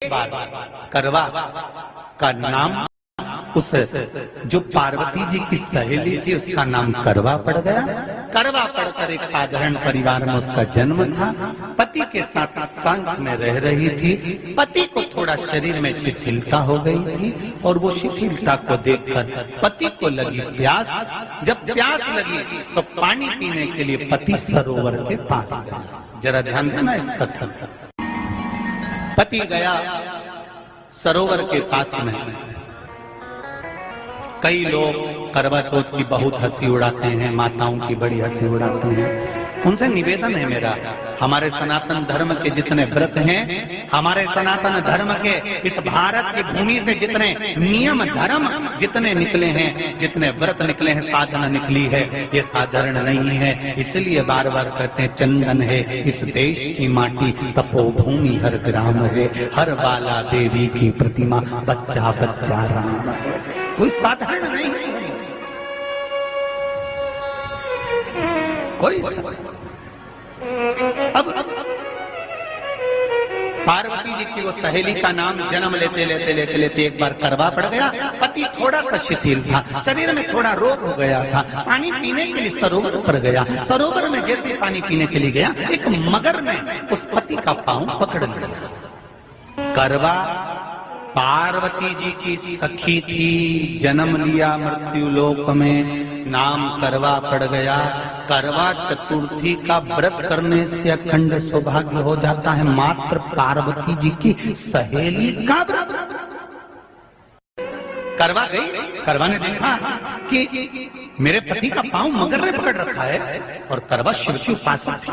बार करवा का नाम उस जो पार्वती जी की सहेली थी उसका नाम करवा पड़ गया। करवा पड़कर एक साधारण परिवार में उसका जन्म था। पति के साथ संग में रह रही थी। पति को थोड़ा शरीर में शिथिलता हो गई थी और वो शिथिलता को देखकर पति को लगी प्यास। जब प्यास लगी तो पानी पीने के लिए पति सरोवर के पास गया। जरा ध्यान देना इस कथन पर। पति गया सरोवर के पास में। कई लोग करवा चौथ की बहुत हंसी उड़ाते हैं, माताओं की बड़ी हंसी उड़ाते हैं। उनसे निवेदन है मेरा, हमारे सनातन धर्म के जितने व्रत हैं, हमारे सनातन धर्म के इस भारत की भूमि से जितने नियम धर्म जितने निकले हैं, जितने व्रत निकले हैं, साधना निकली है, ये साधारण नहीं है। इसलिए बार बार कहते हैं चंदन है इस देश की माटी, तपोभूमि हर ग्राम है, हर बाला देवी की प्रतिमा, बच्चा बच्चा राम है। कोई साधारण नहीं है, कोई अब पार्वती जी की वो सहेली का नाम जन्म लेते लेते लेते लेते एक बार करवा पड़ गया। पति थोड़ा सा शिथिल था, शरीर में थोड़ा रोग हो गया था। पानी पीने के लिए सरोवर पर गया। सरोवर में जैसे पानी पीने के लिए गया, एक मगर ने उस पति का पांव पकड़ लिया। करवा पार्वती जी की सखी थी, जन्म लिया मृत्यु लोक में, नाम करवा पड़ गया। करवा चतुर्थी का व्रत करने से अखंड सौभाग्य हो जाता है। मात्र पार्वती जी की सहेली का व्रत। करवा गई, करवा ने देखा कि मेरे पति का पांव मगर ने पकड़ रखा है, और करवा शिव की उपासक थी।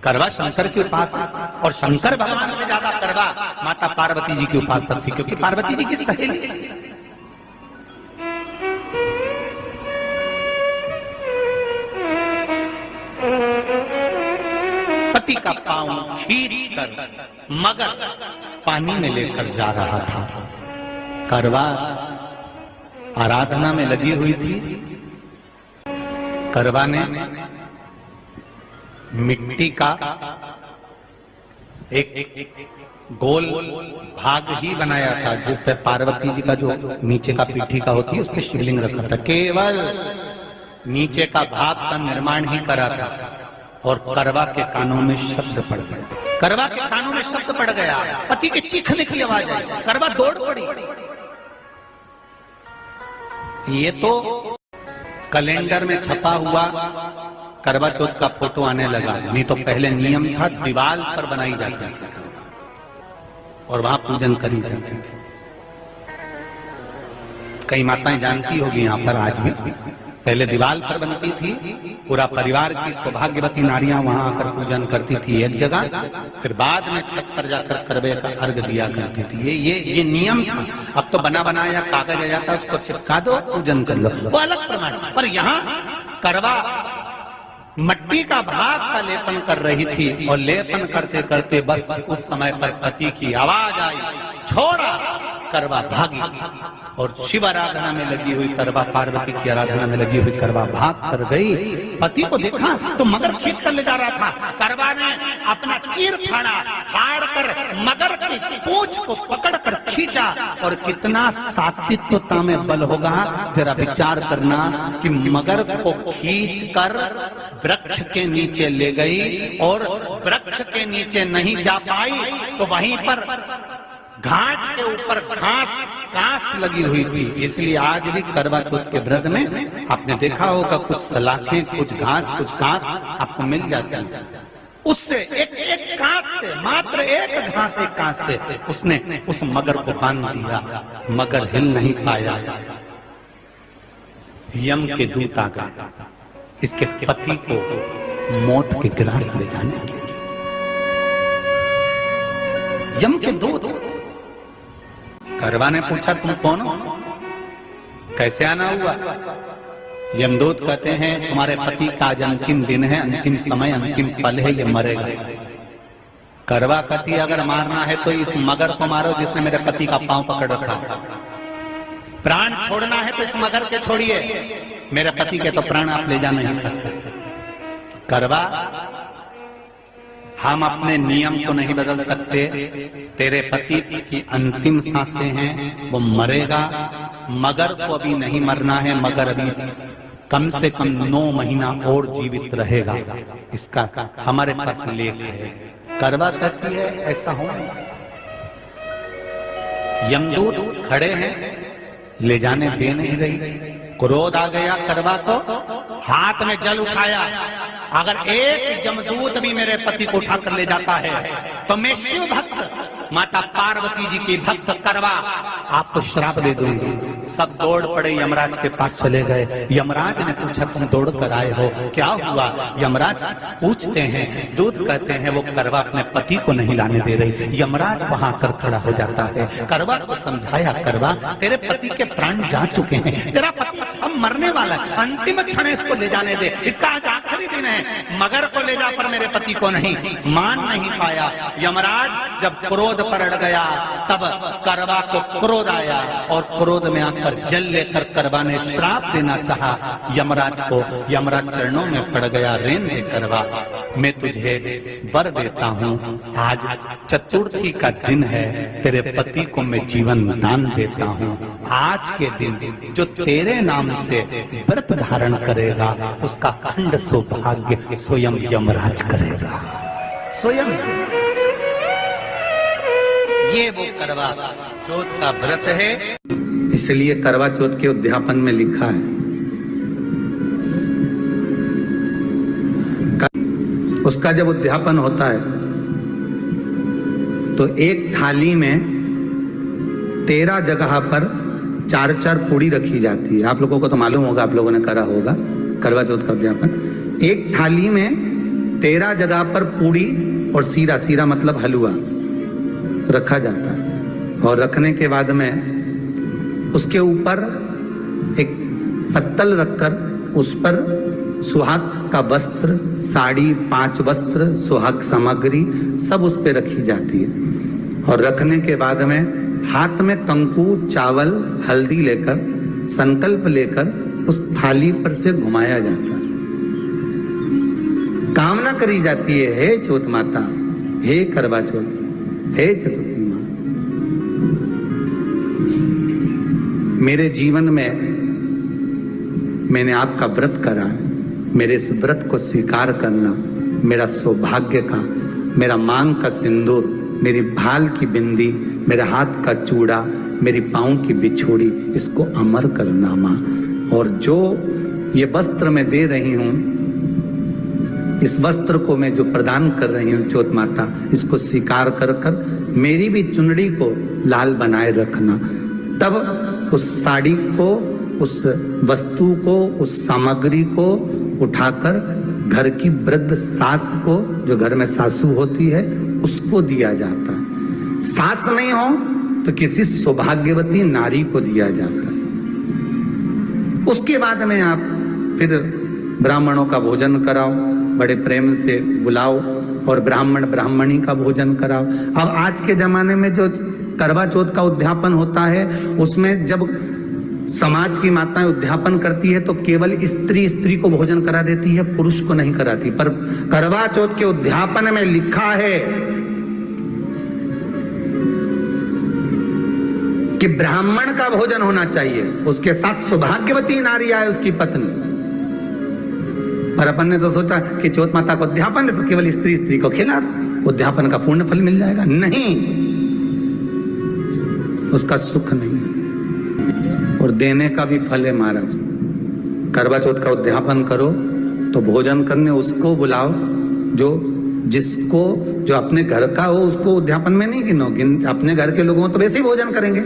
करवा शंकर के उपासक, और शंकर भगवान से ज्यादा करवा माता पार्वती जी की उपासक थी, क्योंकि पार्वती जी की सहेली थी। पति का पांव खींच कर मगर पानी में लेकर जा रहा था। करवा आराधना में लगी हुई थी। करवा ने मिट्टी का एक गोल भाग ही बनाया था, जिस पे पार्वती जी का जो नीचे का पीठी का होती है उस पे शिवलिंग रखा था। केवल नीचे का भाग का निर्माण ही करा था, और करवा के कानों में शब्द पड़ गया। करवा के कानों में शब्द पड़ गया, पति के चीखने की आवाज आई। करवा दौड़ पड़ी। ये तो कैलेंडर में छपा हुआ करवा चौथ का फोटो आने लगा, नहीं तो पहले नियम था दीवार पर बनाई जाती थी और वहां पूजन करी जाती थी। कई माताएं जानती होगी यहाँ पर आज भी, पहले दीवार पर बनती थी, पूरा परिवार की सौभाग्यवती नारियां वहां आकर पूजन करती थी एक जगह, फिर बाद में छत पर जाकर करवे का अर्घ दिया करती थी। ये नियम था। अब तो बना बनाया कागज आ जाता, उसको चिपका दो, पूजन कर लो, वो अलग प्रमाण। पर यहाँ करवा मट्टी का भाग का लेपन कर रही थी, और लेपन करते करते बस उस समय पर पति की आवाज आई, छोड़ा। करवा भागी, और शिव आराधना में लगी हुई करवा, पार्वती की आराधना में लगी हुई करवा भाग कर गई। पति को देखा तो मगर खींच कर ले जा रहा था। करवा ने अपना चीर फाड़ कर मगर की पूंछ को पकड़ कर खींचा, और कितना सात्विकता में बल होगा जरा विचार करना, कि मगर को खींच कर वृक्ष के नीचे ले गई, और वृक्ष के नीचे नहीं जा पाई तो वहीं पर घाट के ऊपर घास लगी हुई थी। इसलिए आज भी करवा चौथ के व्रत में आपने देखा होगा कुछ सलाखें, कुछ घास आपको मिल जाती है। उससे एक घास से, मात्र एक घास, एक घास से उसने उस मगर को बांध दिया। मगर हिल नहीं पाया। यम के दूत आ गए इसके पति को मौत के ग्रास ले जाने के लिए। यम के दूत। करवा ने पूछा तुम कौन हो, कैसे आना हुआ? यमदूत कहते हैं तुम्हारे पति का आज अंतिम दिन है, अंतिम समय, अंतिम पल है, ये मरेगा। करवा कहती अगर मारना है तो इस मगर को मारो जिसने मेरे पति का पांव पकड़ रखा। प्राण छोड़ना है तो इस मगर के छोड़िए, मेरे पति के तो प्राण आप ले जा नहीं सकते। करवा हम अपने नियम को नहीं बदल सकते। तेरे पति की अंतिम सांसें हैं, वो मरेगा। मगर को अभी नहीं मरना है, मगर अभी कम से कम 9 महीना और जीवित रहेगा। इसका हमारे पास लेख है। करवा कहती है ऐसा हो नहीं सकता। यमदूत खड़े हैं, ले जाने दे नहीं रही। क्रोध आ गया करवा को, हाथ में जल उठाया। अगर एक यमदूत भी मेरे पति को उठाकर ले जाता है तो मैं शिव भक्त माता पार्वती जी की भक्त करवा आपको श्राप दे दूंगी। सब दौड़ पड़े, यमराज के पास चले गए। यमराज ने पूछा तुम दौड़ कर आए हो, क्या हुआ? यमराज पूछते हैं, दूत कहते हैं वो करवा अपने पति को नहीं लाने दे रही। यमराज वहां कर खड़ा हो जाता है। करवा को समझाया, करवा तेरे पति के प्राण जा चुके हैं, तेरा पति अब मरने वाला है, अंतिम क्षण इसको ले जाने दे, इसका आज आखिरी दिन है। मगर को ले जा पर मेरे पति को नहीं। मान नहीं पाया। यमराज जब क्रोध पर अड़ गया तब करवा को क्रोध आया और क्रोध में आकर जल लेकर करवा ने श्राप देना चाहा यमराज को। यमराज चरणों में पड़ गया, रेन दे करवा, मैं तुझे वर देता हूँ। आज चतुर्थी का दिन है, तेरे पति को मैं जीवन दान देता हूँ। आज के दिन जो तेरे नाम से व्रत धारण करेगा उसका अखंड सौभाग्य स्वयं यमराज करेगा। स्वयं ये वो करवा चौथ का व्रत है। इसलिए करवा चौथ के उद्यापन में लिखा है, उसका जब उद्यापन होता है तो एक थाली में 13 जगह पर 4-4 पूड़ी रखी जाती है। आप लोगों को तो मालूम होगा, आप लोगों ने करा होगा करवा चौथ का उद्यापन। एक थाली में 13 जगह पर पूड़ी और सीरा, सीरा मतलब हलवा रखा जाता है। और रखने के बाद में उसके ऊपर एक पत्तल रखकर उस पर सुहाग का वस्त्र, साड़ी, 5 वस्त्र, सुहाग सामग्री सब उस पर रखी जाती है। और रखने के बाद में हाथ में कंकु, चावल, हल्दी लेकर, संकल्प लेकर उस थाली पर से घुमाया जाता है। कामना करी जाती है, हे चौथ माता, हे करवा चौथ, हे चतुर्थी मां, मेरे जीवन में मैंने आपका व्रत करा है, मेरे इस व्रत को स्वीकार करना, मेरा सौभाग्य का, मेरा मांग का सिंदूर, मेरी भाल की बिंदी, मेरे हाथ का चूड़ा, मेरी पाँव की बिछोड़ी, इसको अमर करना मां। और जो ये वस्त्र मैं दे रही हूं, इस वस्त्र को मैं जो प्रदान कर रही हूँ चौथ माता, इसको स्वीकार कर कर मेरी भी चुनड़ी को लाल बनाए रखना। तब उस साड़ी को, उस वस्तु को, उस सामग्री को उठाकर घर की वृद्ध सास को, जो घर में सासू होती है, उसको दिया जाता है। सास नहीं हो तो किसी सौभाग्यवती नारी को दिया जाता है। उसके बाद में आप फिर ब्राह्मणों का भोजन कराओ, बड़े प्रेम से बुलाओ और ब्राह्मण ब्राह्मणी का भोजन कराओ। अब आज के जमाने में जो करवा चौथ का उद्यापन होता है, उसमें जब समाज की माताएं उद्यापन करती है तो केवल स्त्री को भोजन करा देती है, पुरुष को नहीं कराती। पर करवा चौथ के उद्यापन में लिखा है कि ब्राह्मण का भोजन होना चाहिए, उसके साथ सौभाग्यवती नारी आए, उसकी पत्नी। पर अपन ने तो सोचा कि चौथ माता का उद्यापन है तो केवल स्त्री को खिला दो, उद्यापन का पूर्ण फल मिल जाएगा। नहीं, उसका सुख नहीं है और देने का भी फल है महाराज। करवा चौथ का उद्यापन करो तो भोजन करने उसको बुलाओ जो अपने घर का हो, उसको उद्यापन में नहीं गिनो। अपने घर के लोगों तो वैसे ही भोजन करेंगे,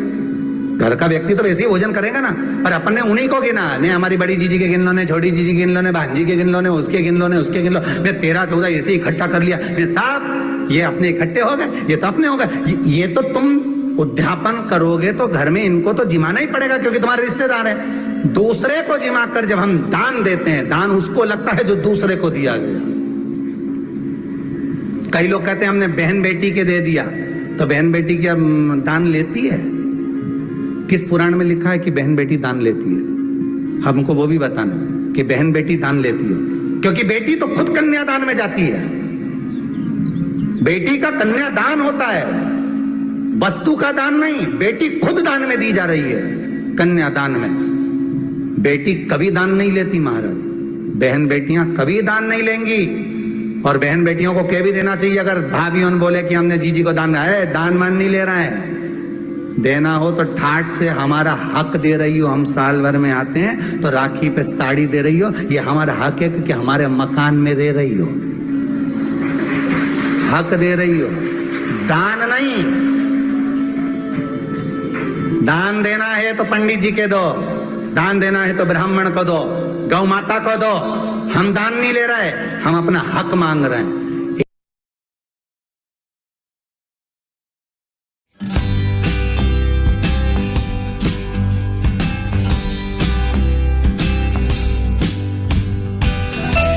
घर का व्यक्ति तो वैसे ही भोजन करेगा ना, पर अपन ने उन्हीं को गिना। ने हमारी बड़ी जीजी के गिन लो, ने छोटी जीजी गिन लो, ने भांजी के गिन लो, ने उसके गिन लो, ने उसके गिन लो, ने 13-14 ऐसे इकट्ठा कर लिया। ये सब ये अपने इकट्ठे हो गए, ये तो अपने हो गए। ये तो तुम उद्यापन करोगे तो घर में इनको तो जिमाना ही पड़ेगा क्योंकि तुम्हारे रिश्तेदार हैं। दूसरे को जिमा कर जब हम दान देते हैं, दान उसको लगता है जो दूसरे को दिया गया। कई लोग कहते हैं हमने बहन बेटी के दे दिया, तो बहन बेटी क्या दान लेती है? किस पुराण में लिखा है कि बहन बेटी दान लेती है? हमको वो भी बताना कि बहन बेटी दान लेती है, क्योंकि बेटी तो खुद कन्यादान में जाती है। बेटी का कन्यादान होता है, वस्तु का दान नहीं। बेटी खुद दान में दी जा रही है, कन्यादान में। बेटी कभी दान नहीं लेती महाराज, बहन बेटियां कभी दान नहीं लेंगी। और बहन बेटियों को कह भी देना चाहिए, अगर भाभियों बोले कि हमने जीजी को दान है, दान मान नहीं ले रहे हैं, देना हो तो ठाट से हमारा हक दे रही हो। हम साल भर में आते हैं तो राखी पे साड़ी दे रही हो, ये हमारा हक है कि हमारे मकान में रह रही हो, हक दे रही हो, दान नहीं। दान देना है तो पंडित जी के दो, दान देना है तो ब्राह्मण को दो, गौ माता को दो। हम दान नहीं ले रहे, हम अपना हक मांग रहे हैं।